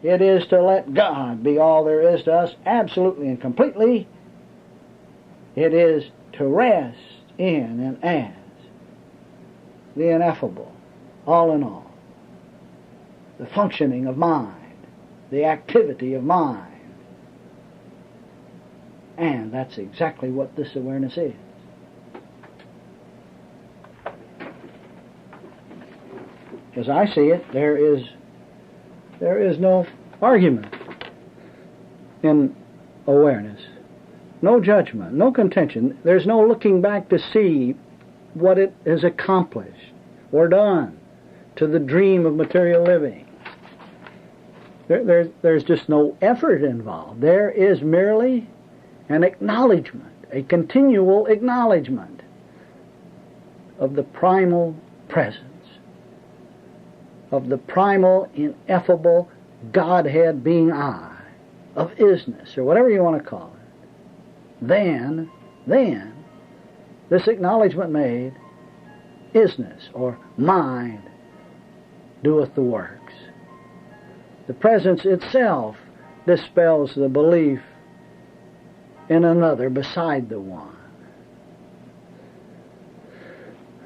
It is to let God be all there is to us, absolutely and completely. It is to rest in and as the ineffable, all in all. The functioning of mind, the activity of mind. And that's exactly what this awareness is. As I see it, there is no argument in awareness, no judgment, no contention. There's no looking back to see what it has accomplished or done to the dream of material living. There's just no effort involved. There is merely an acknowledgement, a continual acknowledgement of the primal presence, of the primal, ineffable Godhead being I, of isness, or whatever you want to call it. Then, this acknowledgement made, isness, or mind, doeth the works. The presence itself dispels the belief in another beside the one.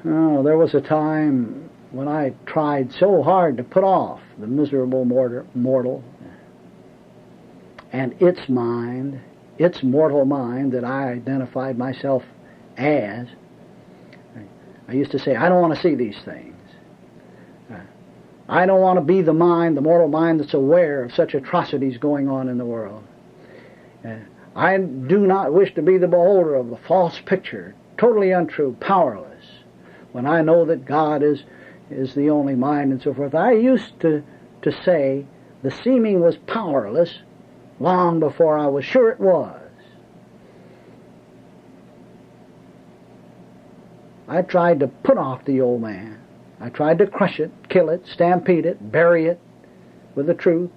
Oh, there was a time when I tried so hard to put off the miserable mortal and its mind, its mortal mind that I identified myself as. I used to say, I don't want to see these things. I don't want to be the mind, the mortal mind that's aware of such atrocities going on in the world. I do not wish to be the beholder of the false picture, totally untrue, powerless, when I know that God is the only mind and so forth. I used to say the seeming was powerless long before I was sure it was. I tried to put off the old man. I tried to crush it, kill it, stampede it, bury it with the truth.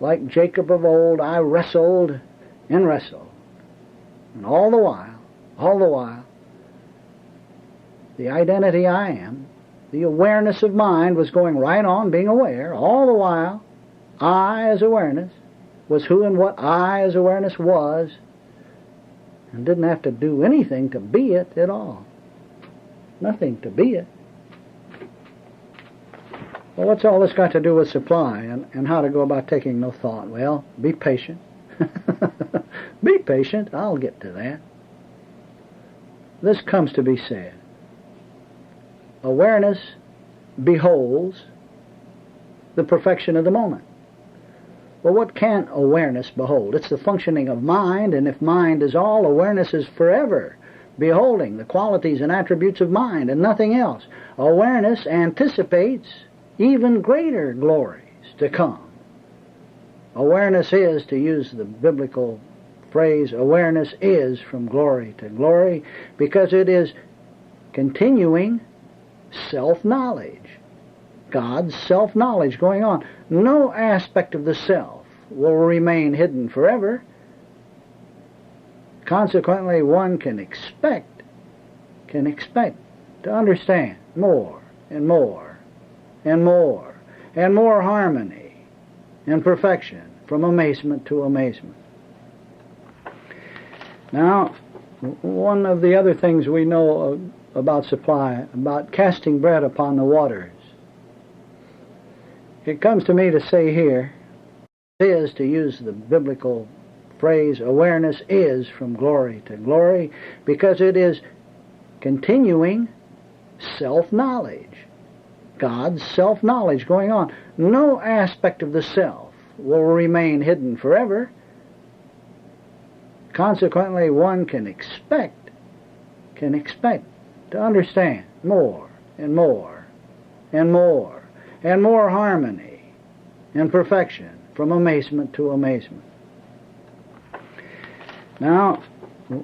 Like Jacob of old, I wrestled and wrestled. And all the while, the identity I am, the awareness of mind was going right on being aware. All the while, I as awareness was who and what I as awareness was, and didn't have to do anything to be it at all. Nothing to be it. Well, what's all this got to do with supply and how to go about taking no thought? Well, be patient. Be patient. I'll get to that. This comes to be said. Awareness beholds the perfection of the moment. Well, what can awareness behold? It's the functioning of mind, and if mind is all, awareness is forever beholding the qualities and attributes of mind and nothing else. Awareness anticipates even greater glories to come. Awareness is, to use the biblical phrase, awareness is from glory to glory, because it is continuing self-knowledge. God's self-knowledge going on. No aspect of the self will remain hidden forever. Consequently, one can expect to understand more and more and more and more harmony and perfection from amazement to amazement. Now, one of the other things we know about supply, about casting bread upon the waters, it comes to me to say here, is, to use the biblical phrase, awareness is from glory to glory, because it is continuing self-knowledge. God's self-knowledge going on. No aspect of the self will remain hidden forever. Consequently, one can expect to understand more and more and more and more harmony and perfection from amazement to amazement. Now,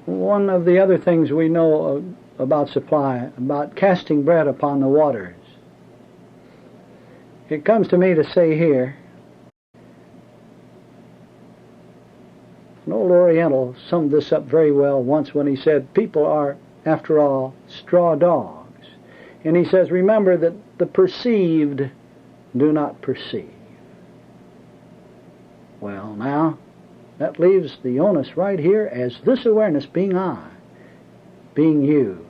one of the other things we know about supply, about casting bread upon the waters, it comes to me to say here, an old Oriental summed this up very well once when he said, people are, after all, straw dogs. And he says, remember that the perceived do not perceive. Well, now, that leaves the onus right here as this awareness being I, being you,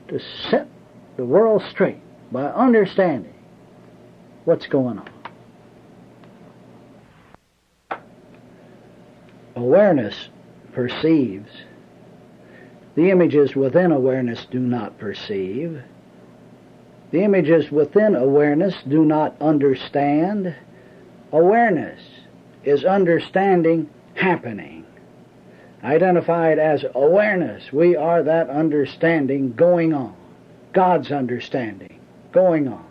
to set the world straight by understanding what's going on. Awareness perceives. The images within awareness do not perceive. The images within awareness do not understand. Awareness is understanding happening. Identified as awareness, we are that understanding going on. God's understanding going on.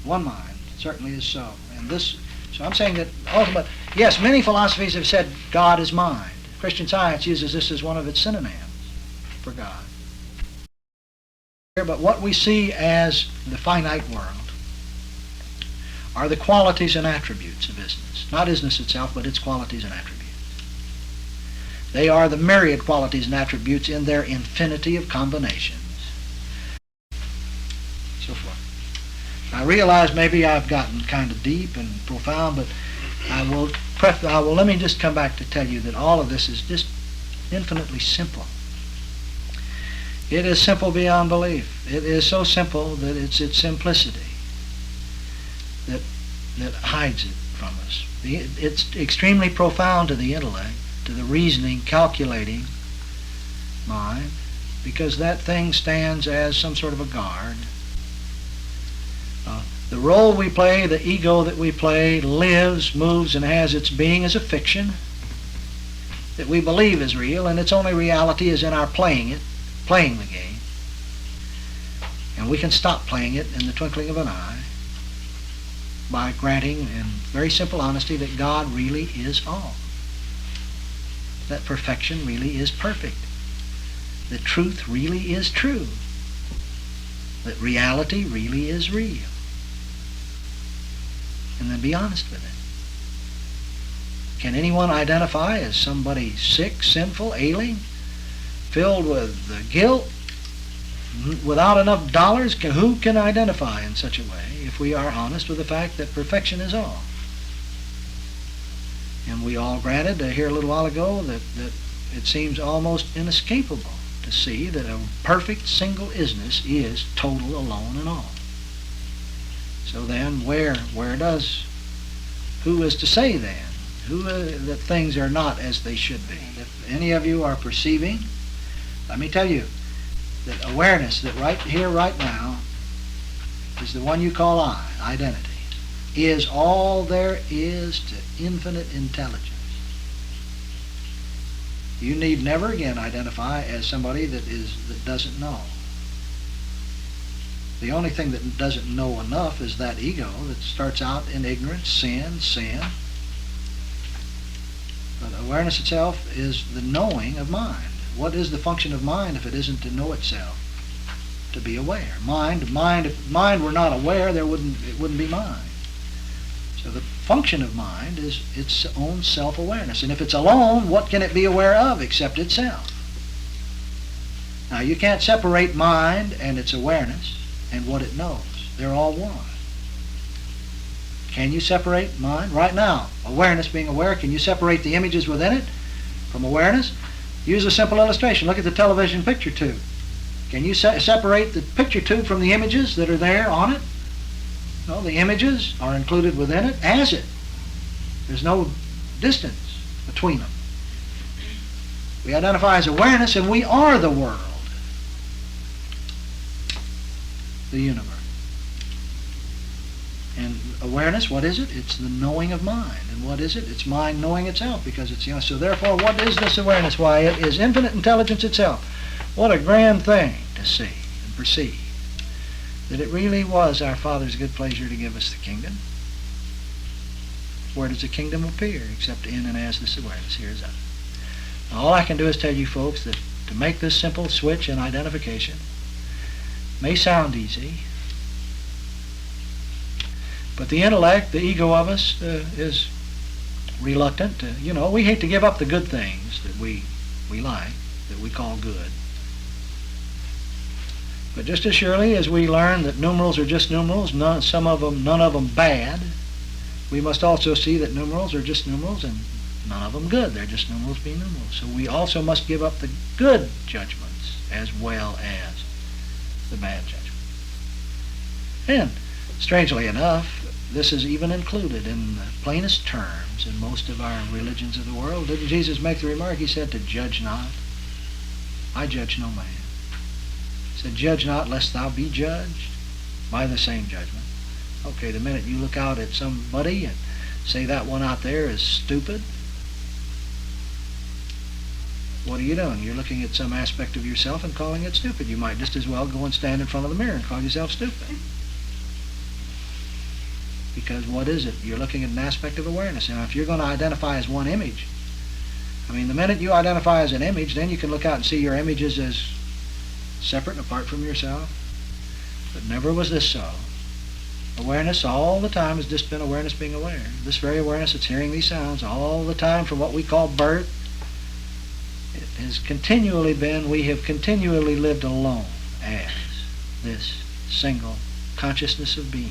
One mind certainly is so. And this, so I'm saying that ultimate, yes, many philosophies have said God is mind. Christian Science uses this as one of its synonyms for God. But what we see as the finite world are the qualities and attributes of isness. Not isness itself, but its qualities and attributes. They are the myriad qualities and attributes in their infinity of combinations. So forth. I realize maybe I've gotten kind of deep and profound, but let me just come back to tell you that all of this is just infinitely simple. It is simple beyond belief. It is so simple that it's its simplicity that hides it from us. It's extremely profound to the intellect, to the reasoning, calculating mind, because that thing stands as some sort of a guard. The role we play, the ego that we play, lives, moves, and has its being as a fiction that we believe is real, and its only reality is in our playing the game. And we can stop playing it in the twinkling of an eye by granting in very simple honesty that God really is all. That perfection really is perfect. That truth really is true. That reality really is real. And then be honest with it. Can anyone identify as somebody sick, sinful, ailing, filled with guilt, without enough dollars? Who can identify in such a way if we are honest with the fact that perfection is all? And we all granted here a little while ago that it seems almost inescapable to see that a perfect single isness is total, alone, and all. So then, who is to say then that things are not as they should be? If any of you are perceiving, let me tell you that awareness that right here, right now, is the one you call I, identity, is all there is to infinite intelligence. You need never again identify as somebody that doesn't know. The only thing that doesn't know enough is that ego that starts out in ignorance, sin. But awareness itself is the knowing of mind. What is the function of mind if it isn't to know itself? To be aware. If mind were not aware, it wouldn't be mind. So the function of mind is its own self-awareness. And if it's alone, what can it be aware of except itself? Now you can't separate mind and its awareness and what it knows. They're all one. Can you separate mind? Right now, awareness being aware, can you separate the images within it from awareness? Use a simple illustration. Look at the television picture tube. Can you separate the picture tube from the images that are there on it? No, the images are included within it as it. There's no distance between them. We identify as awareness, and we are the world, the universe. And awareness, what is it? It's the knowing of mind. And what is it? It's mind knowing itself, because it's, so therefore, what is this awareness? Why, it is infinite intelligence itself. What a grand thing to see and perceive, that it really was our Father's good pleasure to give us the kingdom. Where does the kingdom appear except in and as this awareness? Here's that. Now, all I can do is tell you folks that to make this simple switch in identification may sound easy, but the intellect, the ego of us, is reluctant to, we hate to give up the good things that we like, that we call good. But just as surely as we learn that numerals are just numerals, none of them bad, we must also see that numerals are just numerals and none of them good. They're just numerals being numerals. So we also must give up the good judgments as well as the bad judgments. And strangely enough, this is even included in the plainest terms in most of our religions of the world. Didn't Jesus make the remark? He said to judge not. I judge no man. He said, judge not lest thou be judged by the same judgment. Okay, the minute you look out at somebody and say that one out there is stupid, what are you doing? You're looking at some aspect of yourself and calling it stupid. You might just as well go and stand in front of the mirror and call yourself stupid. Because what is it? You're looking at an aspect of awareness. Now, if you're going to identify as one image, the minute you identify as an image, then you can look out and see your images as separate and apart from yourself. But never was this so. Awareness all the time has just been awareness being aware. This very awareness that's hearing these sounds all the time from what we call birth, it has continually been, we have continually lived alone as this single consciousness of being.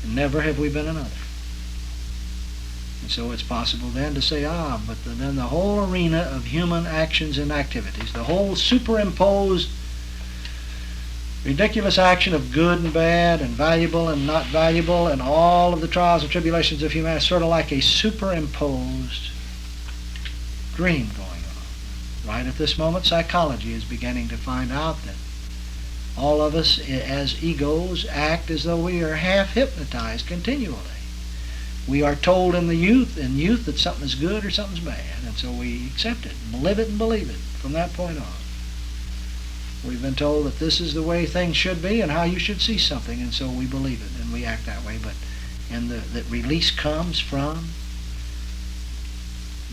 And never have we been another. And so it's possible then to say, but then the whole arena of human actions and activities, the whole superimposed ridiculous action of good and bad and valuable and not valuable and all of the trials and tribulations of humanity, sort of like a superimposed dream going on. Right at this moment, psychology is beginning to find out that all of us as egos act as though we are half hypnotized continually. We are told in youth that something is good or something's bad, and so we accept it and live it and believe it from that point on. We've been told that this is the way things should be and how you should see something, and so we believe it and we act that way. And that release comes from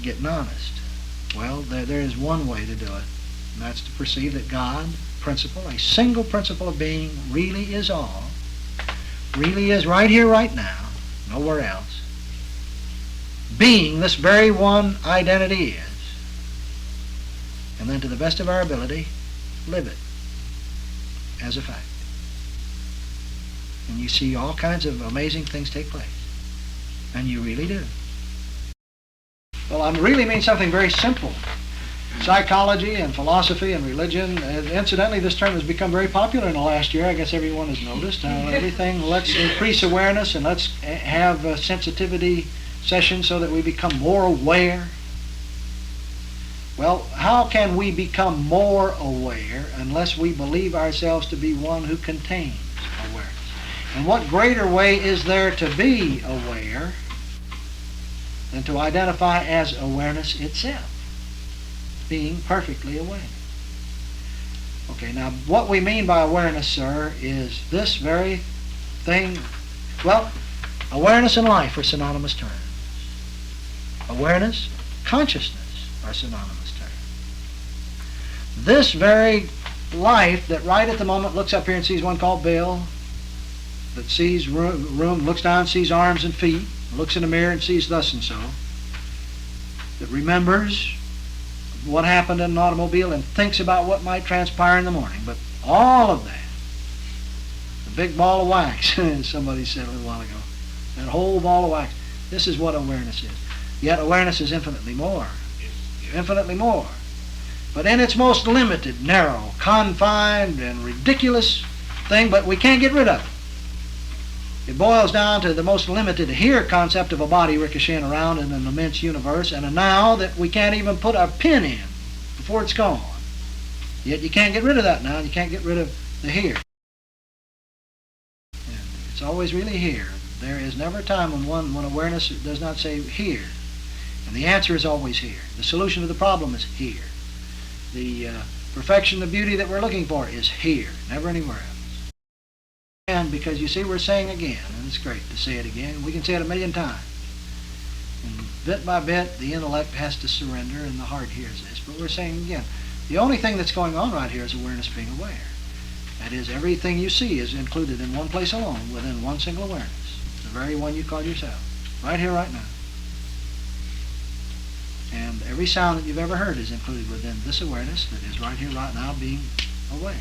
getting honest. Well, there is one way to do it, and that's to perceive that God, principle, a single principle of being, really is all, really is right here, right now, nowhere else. Being this very one identity is, and then to the best of our ability, live it as a fact. And you see all kinds of amazing things take place. And you really do. Well, I really mean something very simple. Psychology and philosophy and religion, incidentally, this term has become very popular in the last year. I guess everyone has noticed how everything, let's increase awareness and let's have a sensitivity session so that we become more aware. Well, how can we become more aware unless we believe ourselves to be one who contains awareness? And what greater way is there to be aware than to identify as awareness itself, being perfectly aware? Okay, now what we mean by awareness, sir, is this very thing. Well, awareness and life are synonymous terms. Awareness, consciousness are synonymous. This very life that right at the moment looks up here and sees one called Bill, that sees room, looks down and sees arms and feet, looks in the mirror and sees thus and so, that remembers what happened in an automobile and thinks about what might transpire in the morning. But all of that, the big ball of wax, somebody said a little while ago, that whole ball of wax, this is what awareness is. Yet awareness is infinitely more. Infinitely more. But in its most limited, narrow, confined, and ridiculous thing, but we can't get rid of it. It boils down to the most limited here concept of a body ricocheting around in an immense universe, and a now that we can't even put a pin in before it's gone. Yet you can't get rid of that now. You can't get rid of the here. And it's always really here. There is never a time when awareness does not say here. And the answer is always here. The solution to the problem is here. The perfection, the beauty that we're looking for is here, never anywhere else. And because you see, we're saying again, and it's great to say it again, we can say it 1,000,000 times. And bit by bit, the intellect has to surrender and the heart hears this. But we're saying again, the only thing that's going on right here is awareness being aware. That is, everything you see is included in one place alone, within one single awareness, the very one you call yourself, right here, right now. And every sound that you've ever heard is included within this awareness that is right here, right now, being aware.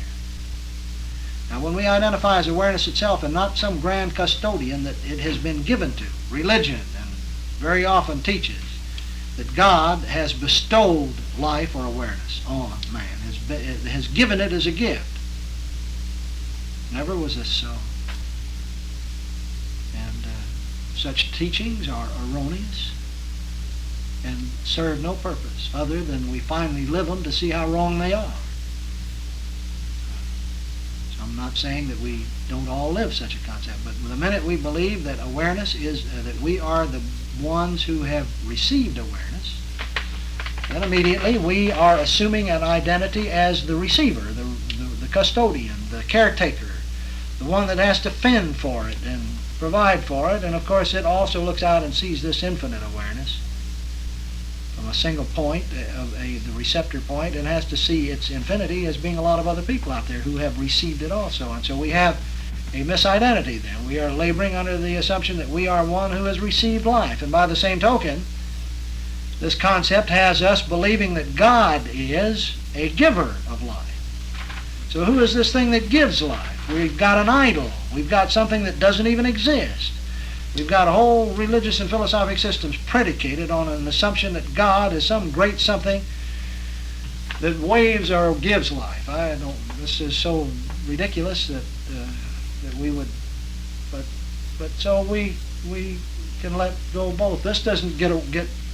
Now, when we identify as awareness itself and not some grand custodian that it has been given to, religion and very often teaches that God has bestowed life or awareness on man, has given it as a gift. Never was this so. And such teachings are erroneous and serve no purpose other than we finally live them to see how wrong they are. So I'm not saying that we don't all live such a concept, but the minute we believe that awareness is, that we are the ones who have received awareness, then immediately we are assuming an identity as the receiver, the custodian, the caretaker, the one that has to fend for it and provide for it. And of course it also looks out and sees this infinite awareness from a single point, the receptor point, and has to see its infinity as being a lot of other people out there who have received it also. And so we have a misidentity then. We are laboring under the assumption that we are one who has received life. And by the same token, this concept has us believing that God is a giver of life. So who is this thing that gives life? We've got an idol. We've got something that doesn't even exist. We've got whole religious and philosophic systems predicated on an assumption that God is some great something that waves or gives life. This is so ridiculous that we would, but so we can let go both. This doesn't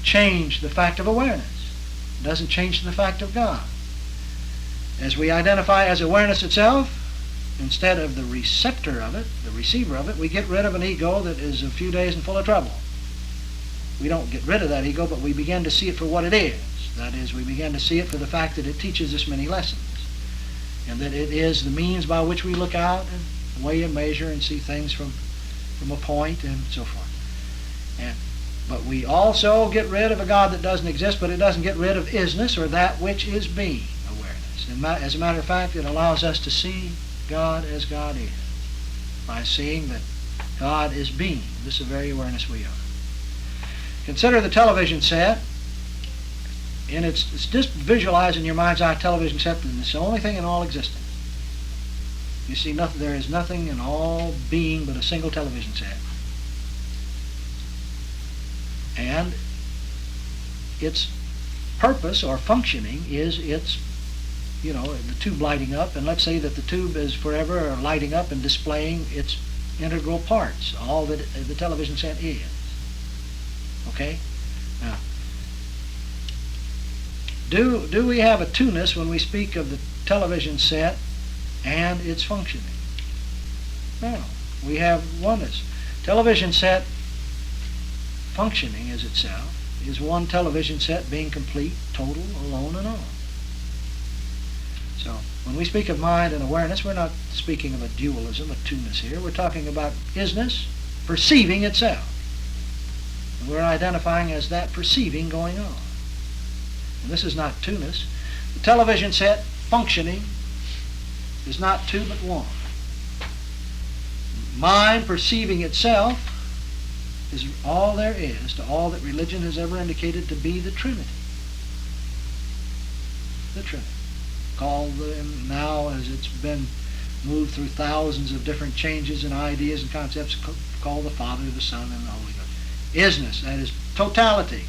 change the fact of awareness. It doesn't change the fact of God. As we identify as awareness itself, instead of the receptor of it, the receiver of it, we get rid of an ego that is a few days and full of trouble. We don't get rid of that ego, but we begin to see it for what it is. That is, we begin to see it for the fact that it teaches us many lessons, and that it is the means by which we look out and weigh and measure and see things from a point and so forth. But we also get rid of a God that doesn't exist, but it doesn't get rid of isness, or that which is being, awareness. And as a matter of fact, it allows us to see God as God is, by seeing that God is being. This is the very awareness we are. Consider the television set, and it's just visualize in your mind's eye television set, and it's the only thing in all existence. You see, there is nothing in all being but a single television set. And its purpose or functioning is its, the tube lighting up, and let's say that the tube is forever lighting up and displaying its integral parts, all that the television set is. Okay? Now, do we have a two-ness when we speak of the television set and its functioning? No. We have oneness. Television set functioning as itself is one television set being complete, total, alone, and all. So when we speak of mind and awareness, we're not speaking of a dualism, a two-ness here. We're talking about isness perceiving itself. And we're identifying as that perceiving going on. And this is not two-ness. The television set functioning is not two but one. Mind perceiving itself is all there is to all that religion has ever indicated to be the Trinity. The Trinity. Called now, as it's been moved through thousands of different changes and ideas and concepts, called the Father, the Son, and the Holy Ghost. Isness, that is totality.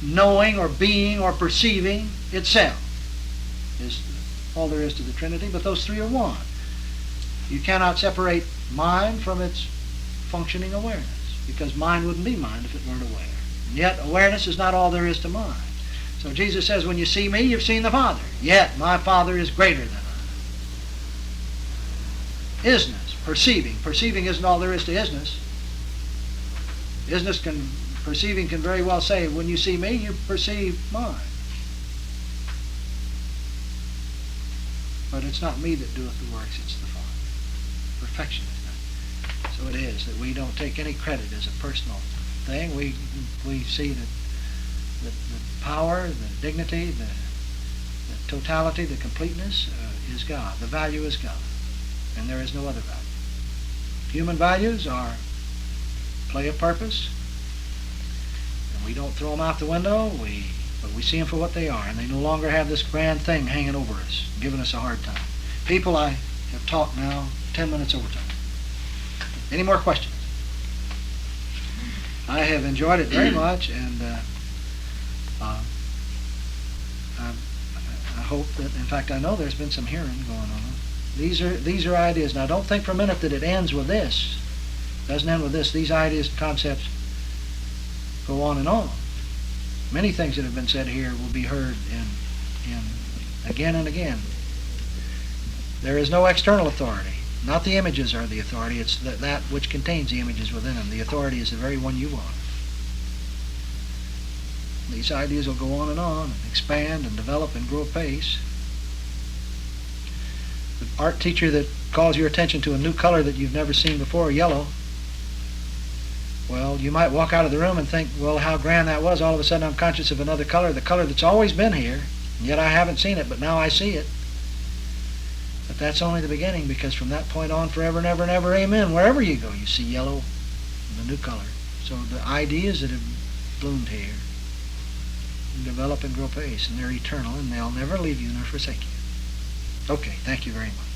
Knowing or being or perceiving itself is all there is to the Trinity, but those three are one. You cannot separate mind from its functioning awareness, because mind wouldn't be mind if it weren't aware. And yet awareness is not all there is to mind. So Jesus says, when you see me, you've seen the Father. Yet my Father is greater than I. Isness, perceiving. Perceiving isn't all there is to isness. Perceiving can very well say, when you see me, you perceive mine. But it's not me that doeth the works, it's the Father. Perfection is done. So it is that we don't take any credit as a personal thing. We see that the power, the dignity, the totality, the completeness is God. The value is God. And there is no other value. Human values are play a purpose, and we don't throw them out the window. We But we see them for what they are, and they no longer have this grand thing hanging over us, giving us a hard time. People, I have talked now 10 minutes over time. Any more questions? I have enjoyed it very much, and I hope that, in fact, I know there's been some hearing going on. These are ideas. Now, don't think for a minute that it ends with this. It doesn't end with this. These ideas and concepts go on and on. Many things that have been said here will be heard in again and again. There is no external authority. Not the images are the authority. It's that which contains the images within them. The authority is the very one you are. These ideas will go on and expand and develop and grow apace. The art teacher that calls your attention to a new color that you've never seen before, yellow, well, you might walk out of the room and think, well, how grand that was. All of a sudden I'm conscious of another color, the color that's always been here, and yet I haven't seen it, but now I see it. But that's only the beginning, because from that point on, forever and ever and ever, amen, wherever you go, you see yellow, the new color. So the ideas that have bloomed here develop and grow apace, and they're eternal, and they'll never leave you nor forsake you. Okay, thank you very much.